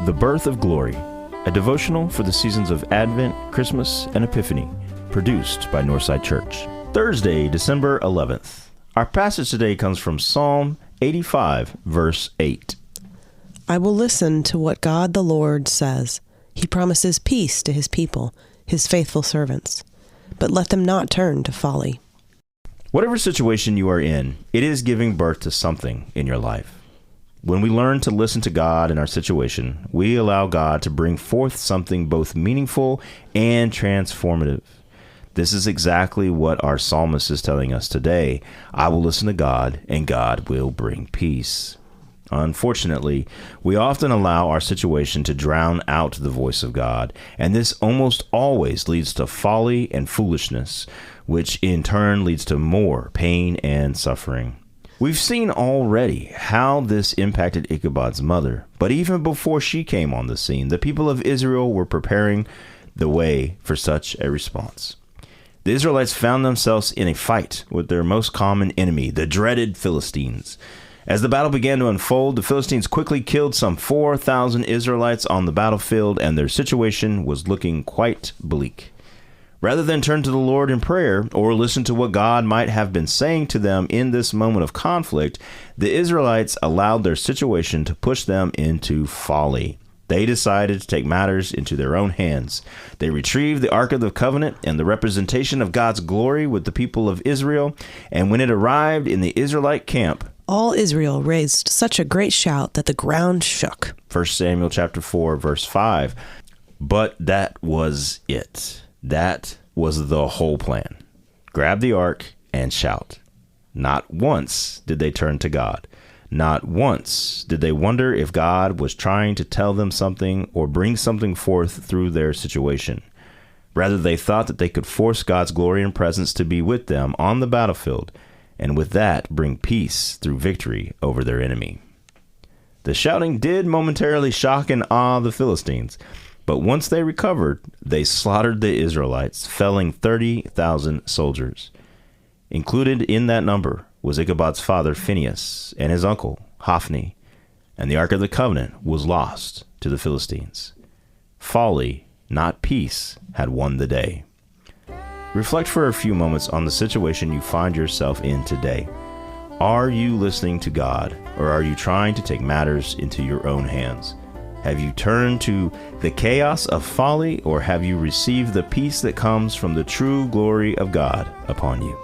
The Birth of Glory, a devotional for the seasons of Advent, Christmas, and Epiphany, produced by Northside Church. Thursday, December 11th. Our passage today comes from Psalm 85, verse 8. I will listen to what God the Lord says. He promises peace to his people, his faithful servants. But let them not turn to folly. Whatever situation you are in, it is giving birth to something in your life. When we learn to listen to God in our situation, we allow God to bring forth something both meaningful and transformative. This is exactly what our psalmist is telling us today. I will listen to God, and God will bring peace. Unfortunately, we often allow our situation to drown out the voice of God, and this almost always leads to folly and foolishness, which in turn leads to more pain and suffering. We've seen already how this impacted Ichabod's mother, but even before she came on the scene, the people of Israel were preparing the way for such a response. The Israelites found themselves in a fight with their most common enemy, the dreaded Philistines. As the battle began to unfold, the Philistines quickly killed some 4,000 Israelites on the battlefield, and their situation was looking quite bleak. Rather than turn to the Lord in prayer or listen to what God might have been saying to them in this moment of conflict, the Israelites allowed their situation to push them into folly. They decided to take matters into their own hands. They retrieved the Ark of the Covenant and the representation of God's glory with the people of Israel, and when it arrived in the Israelite camp, all Israel raised such a great shout that the ground shook. 1 Samuel chapter 4, verse 5. But that was it. That was the whole plan. Grab the ark and shout. Not once did they turn to God. Not once did they wonder if God was trying to tell them something or bring something forth through their situation. Rather, they thought that they could force God's glory and presence to be with them on the battlefield, and with that bring peace through victory over their enemy. The shouting did momentarily shock and awe the Philistines, but once they recovered, they slaughtered the Israelites, felling 30,000 soldiers. Included in that number was Ichabod's father Phinehas and his uncle Hophni, and the Ark of the Covenant was lost to the Philistines. Folly, not peace, had won the day. Reflect for a few moments on the situation you find yourself in today. Are you listening to God, or are you trying to take matters into your own hands? Have you turned to the chaos of folly, or have you received the peace that comes from the true glory of God upon you?